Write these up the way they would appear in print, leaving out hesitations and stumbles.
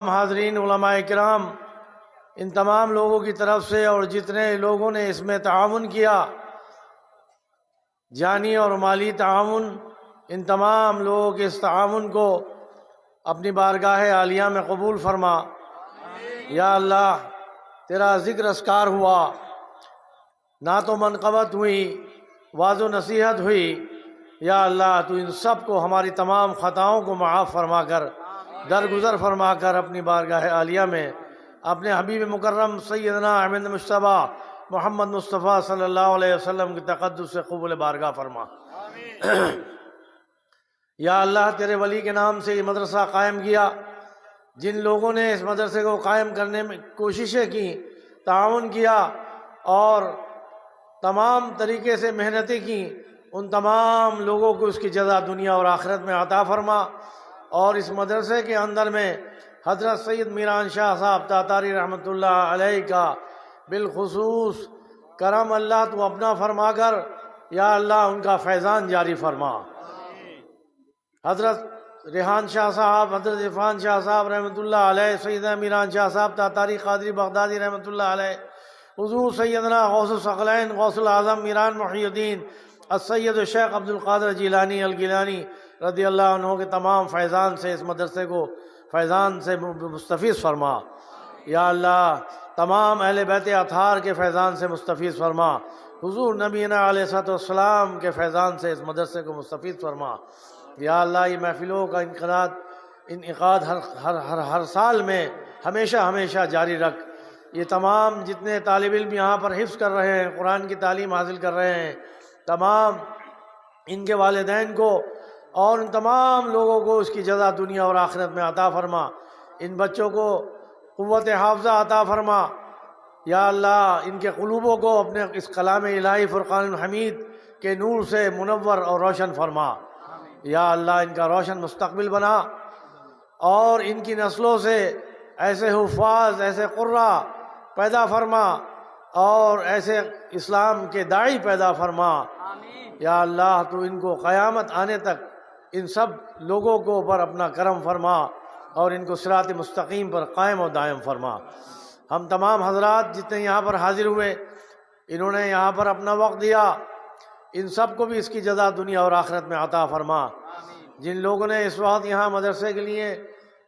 حاضرین علماء کرام، ان تمام لوگوں کی طرف سے اور جتنے لوگوں نے اس میں تعاون کیا، جانی اور مالی تعاون، ان تمام لوگوں کے اس تعاون کو اپنی بارگاہ عالیہ میں قبول فرما۔ یا اللہ، تیرا ذکر اذکار ہوا، نعت و منقبت ہوئی، واعظ و نصیحت ہوئی۔ یا اللہ، تو ان سب کو، ہماری تمام خطاؤں کو معاف فرما کر، درگزر فرما کر اپنی بارگاہ عالیہ میں اپنے حبیب مکرم سیدنا احمد مجتبی محمد مصطفیٰ صلی اللہ علیہ وسلم کی تقدس سے قبول بارگاہ فرما۔ یا اللہ، تیرے ولی کے نام سے یہ مدرسہ قائم کیا، جن لوگوں نے اس مدرسے کو قائم کرنے میں کوششیں کی، تعاون کیا اور تمام طریقے سے محنتیں کی، ان تمام لوگوں کو اس کی جزا دنیا اور آخرت میں عطا فرما۔ اور اس مدرسے کے اندر میں حضرت سید میران شاہ صاحب تاتاری رحمۃ اللہ علیہ کا بالخصوص کرم اللہ تو اپنا فرما کر، یا اللہ، ان کا فیضان جاری فرما۔ حضرت ریحان شاہ صاحب، حضرت عرفان شاہ صاحب رحمۃ اللہ علیہ، سیدنا میران شاہ صاحب تاتاری قادری بغدادی رحمۃ اللہ علیہ، حضور سیدنا غوث الثقلین غوث العظم میران محی الدین السید الشیخ عبد القادر جیلانی الگیلانی رضی اللہ عنہ کے تمام فیضان سے اس مدرسے کو فیضان سے مستفیض فرما۔ یا اللہ، تمام اہل بیت اطہار کے فیضان سے مستفیض فرما، حضور نبینا علیہ الصلوۃ والسلام کے فیضان سے اس مدرسے کو مستفیض فرما۔ یا اللہ، یہ محفلوں کا انعقاد ہر سال میں ہمیشہ ہمیشہ جاری رکھ۔ یہ تمام جتنے طالب علم یہاں پر حفظ کر رہے ہیں، قرآن کی تعلیم حاصل کر رہے ہیں، تمام ان کے والدین کو اور ان تمام لوگوں کو اس کی جزا دنیا اور آخرت میں عطا فرما۔ ان بچوں کو قوت حافظہ عطا فرما۔ یا اللہ، ان کے قلوبوں کو اپنے اس کلام الہی فرقان الحمید کے نور سے منور اور روشن فرما۔ یا اللہ، ان کا روشن مستقبل بنا اور ان کی نسلوں سے ایسے حفاظ، ایسے قرہ پیدا فرما اور ایسے اسلام کے داعی پیدا فرما۔ یا اللہ، تو ان کو قیامت آنے تک ان سب لوگوں کو پر اپنا کرم فرما اور ان کو صراط مستقیم پر قائم و دائم فرما۔ ہم تمام حضرات جتنے یہاں پر حاضر ہوئے، انہوں نے یہاں پر اپنا وقت دیا، ان سب کو بھی اس کی جزا دنیا اور آخرت میں عطا فرما۔ جن لوگوں نے اس وقت یہاں مدرسے کے لیے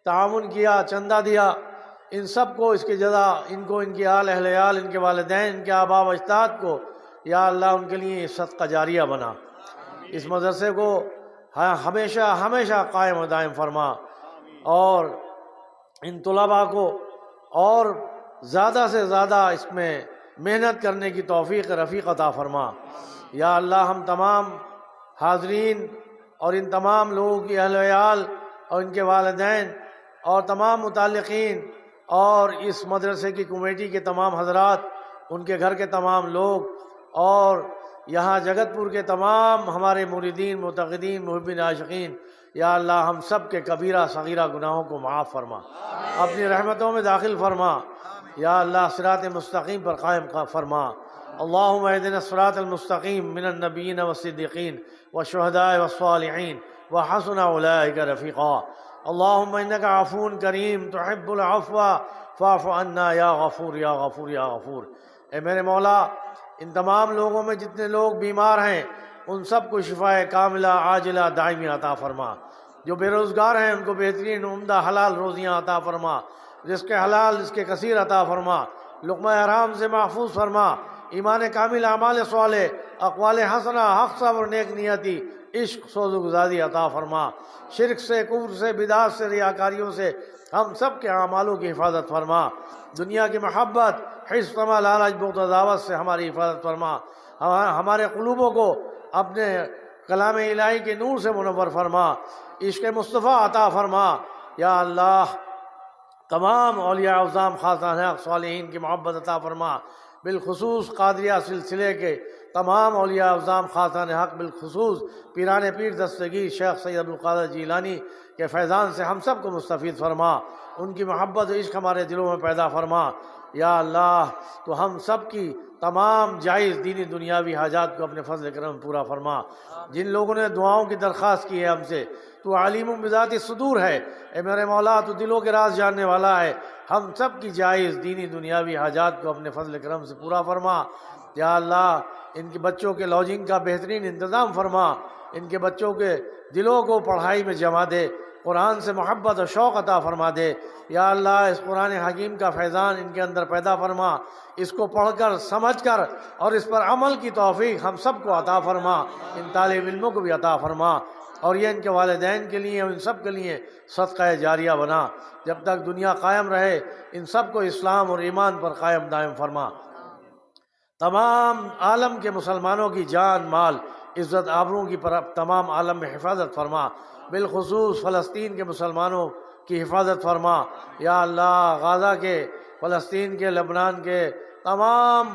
تعاون کیا، چندہ دیا، ان سب کو اس کی جزا، ان کو، ان کی اہل عیال، ان کے والدین، ان کے آباء و اجداد کو، یا اللہ، ان کے لیے صدقہ جاریہ بنا۔ اس مدرسے کو ہمیشہ ہمیشہ قائم و دائم فرما اور ان طلباء کو اور زیادہ سے زیادہ اس میں محنت کرنے کی توفیق رفیق عطا فرما۔ یا اللہ، ہم تمام حاضرین اور ان تمام لوگوں کی اہل عیال اور ان کے والدین اور تمام متعلقین اور اس مدرسے کی کمیٹی کے تمام حضرات، ان کے گھر کے تمام لوگ اور یہاں جگت پور کے تمام ہمارے مریدین، معتقدین، محبین، عاشقین، یا اللہ، ہم سب کے کبیرہ صغیرہ گناہوں کو معاف فرما، اپنی رحمتوں میں داخل فرما۔ یا اللہ، صراط مستقیم پر قائم فرما۔ اللہم اہدنا الصراط المستقیم من النبیین والصدیقین والشہداء والصالحین وحسن اولئک رفیقا۔ اللہم انک عفو کریم تحب العفو فاعف عنا یا غفور یا غفور یا غفور۔ اے میرے مولا، ان تمام لوگوں میں جتنے لوگ بیمار ہیں، ان سب کو شفاء کاملہ عاجلہ دائمی عطا فرما۔ جو بے روزگار ہیں، ان کو بہترین عمدہ حلال روزیاں عطا فرما، رزق حلال، رزق کثیر عطا فرما، لقمہ حرام سے محفوظ فرما، ایمان کامل، اعمال صالح، اقوال حسنہ، حق صبر، نیک نیتی، عشق، سوز و گزاری عطا فرما۔ شرک سے، کفر سے، بدعت سے، ریاکاریوں سے ہم سب کے اعمالوں کی حفاظت فرما۔ دنیا کی محبت، حرص، طمع، لالچ، بغض و عداوت سے ہماری حفاظت فرما۔ ہمارے قلوبوں کو اپنے کلام الہی کے نور سے منور فرما، عشق مصطفیٰ عطا فرما۔ یا اللہ، تمام اولیاء اعظام، خاصان حق، صالحین کی محبت عطا فرما۔ بالخصوص قادریہ سلسلے کے تمام اولیاء اعظام خاصان حق، بالخصوص پیران پیر دستگیر شیخ سید عبدالقادر جیلانی کے فیضان سے ہم سب کو مستفید فرما، ان کی محبت و عشق ہمارے دلوں میں پیدا فرما۔ یا اللہ تو ہم سب کی تمام جائز دینی دنیاوی حاجات کو اپنے فضل کرم پورا فرما۔ جن لوگوں نے دعاؤں کی درخواست کی ہے ہم سے، تو علیم بذات صدور ہے، اے میرے مولا تو دلوں کے راز جاننے والا ہے، ہم سب کی جائز دینی دنیاوی حاجات کو اپنے فضل کرم سے پورا فرما۔ یا اللہ ان کے بچوں کے لاجنگ کا بہترین انتظام فرما، ان کے بچوں کے دلوں کو پڑھائی میں جما دے، قرآن سے محبت و شوق عطا فرما دے۔ یا اللہ اس قرآن حکیم کا فیضان ان کے اندر پیدا فرما، اس کو پڑھ کر سمجھ کر اور اس پر عمل کی توفیق ہم سب کو عطا فرما، ان طالب علموں کو بھی عطا فرما، اور یہ ان کے والدین کے لیے اور ان سب کے لیے صدقہ جاریہ بنا، جب تک دنیا قائم رہے ان سب کو اسلام اور ایمان پر قائم دائم فرما۔ تمام عالم کے مسلمانوں کی جان مال عزت آبروں کی تمام عالم میں حفاظت فرما، بالخصوص فلسطین کے مسلمانوں کی حفاظت فرما۔ یا اللہ غزہ کے، فلسطین کے، لبنان کے، تمام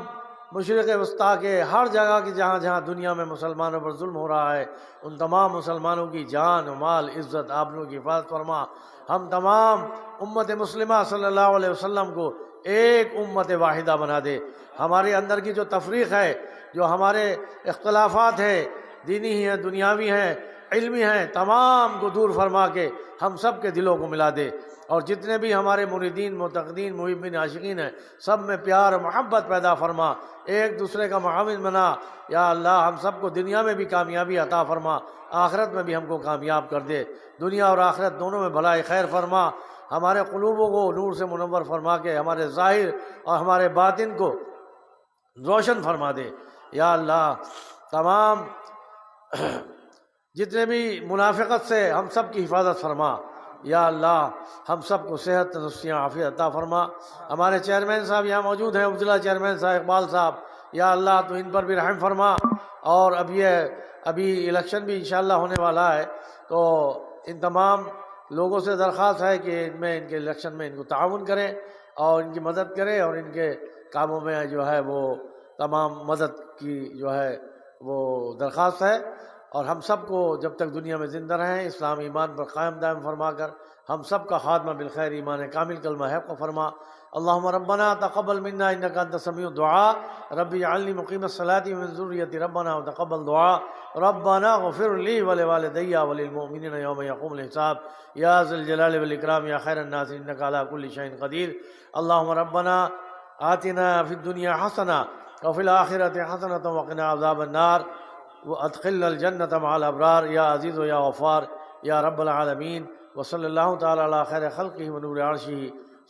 مشرق وسطیٰ کے ہر جگہ کی جہاں جہاں دنیا میں مسلمانوں پر ظلم ہو رہا ہے، ان تمام مسلمانوں کی جان و مال عزت آبروں کی حفاظت فرما۔ ہم تمام امت مسلمہ صلی اللہ علیہ وسلم کو ایک امت واحدہ بنا دے۔ ہمارے اندر کی جو تفریق ہے، جو ہمارے اختلافات ہیں، دینی ہیں، دنیاوی ہیں، علمی ہیں، تمام کو دور فرما کے ہم سب کے دلوں کو ملا دے، اور جتنے بھی ہمارے مریدین معتقدین محبین عاشقین ہیں سب میں پیار و محبت پیدا فرما، ایک دوسرے کا معاون بنا۔ یا اللہ ہم سب کو دنیا میں بھی کامیابی عطا فرما، آخرت میں بھی ہم کو کامیاب کر دے، دنیا اور آخرت دونوں میں بھلائی خیر فرما، ہمارے قلوبوں کو نور سے منور فرما کے ہمارے ظاہر اور ہمارے باطن کو روشن فرما دے۔ یا اللہ تمام جتنے بھی منافقت سے ہم سب کی حفاظت فرما۔ یا اللہ ہم سب کو صحت تندرستیاں عافیت عطا فرما۔ ہمارے چیئرمین صاحب یہاں موجود ہیں، ضلع چیئرمین صاحب اقبال صاحب، یا اللہ تو ان پر بھی رحم فرما، اور ابھی الیکشن بھی انشاءاللہ ہونے والا ہے، تو ان تمام لوگوں سے درخواست ہے کہ ان کے الیکشن میں ان کو تعاون کریں اور ان کی مدد کریں، اور ان کے کاموں میں جو ہے وہ تمام مدد کی جو ہے وہ درخواست ہے۔ اور ہم سب کو جب تک دنیا میں زندہ رہیں اسلام ایمان پر قائم دائم فرما کر ہم سب کا خاتمہ بالخیر ایمان کامل کلمہ حق کو فرما۔ اللہم ربنا تقبل منا انکا انت سمیع الدعاء، رب اجعلنی مقیم الصلاۃ ومن ذریتی ربنا وتقبل دعاء، ربنا اغفر لی ولوالدی وللمؤمنین یوم یقوم الحساب، یا ذی الجلال والاکرام یا خیر الناس انک علی کل شیء قدیر۔ اللہم ربنا آتنا فی الدنیا حسنہ وفی الآخرۃ حسنۃ وقنا عذاب النار وادخلنا الجنة مع الابرار، یا عزیز و یا غفار یا رب العالمین۔ وصلی اللہ تعالی علی خیر خلقہ ونور عرشہ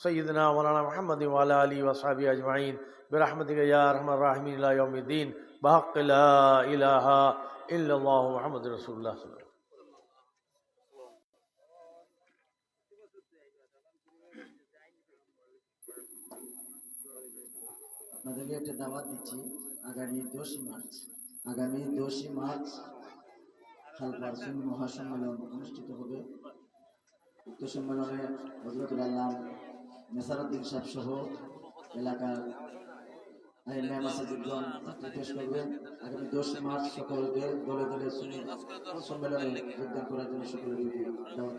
سیدنا مولانا محمد وعلی آلہ وصحبہ اجمعین برحمتک یا ارحم الراحمین الی یوم الدین، بحق لا الہ الا اللہ محمد رسول اللہ صلی اللہ علیہ وسلم۔ আপনাদেরকে একটা দাওয়াত দিচ্ছি, আগামী 10ই মার্চ খালপাড় সুন্নি মহাসম্মেলন অনুষ্ঠিত হবে। উক্ত সম্মেলনে হযরতুল আল্লাহ নেসারউদ্দিন সাহেব সহ এলাকার আইন মাসাজিদগণ পেশ করবেন। আগামী 10 মার্চ সকলকে দলে দলে সুন্নি সম্মেলনে যোগদান করার জন্য সকলের প্রতি দাওয়াত।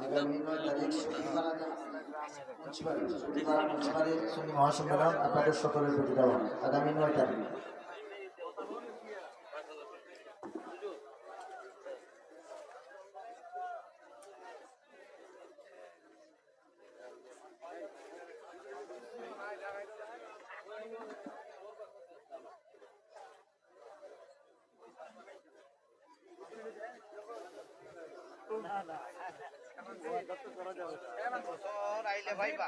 আগামী 9 তারিখ মুন্সিপালি সুন্নি মহাসম্মেলন আপনাদের সকলের প্রতি দাওয়াত। আগামী 9 তারিখ। আইলে ভাইবা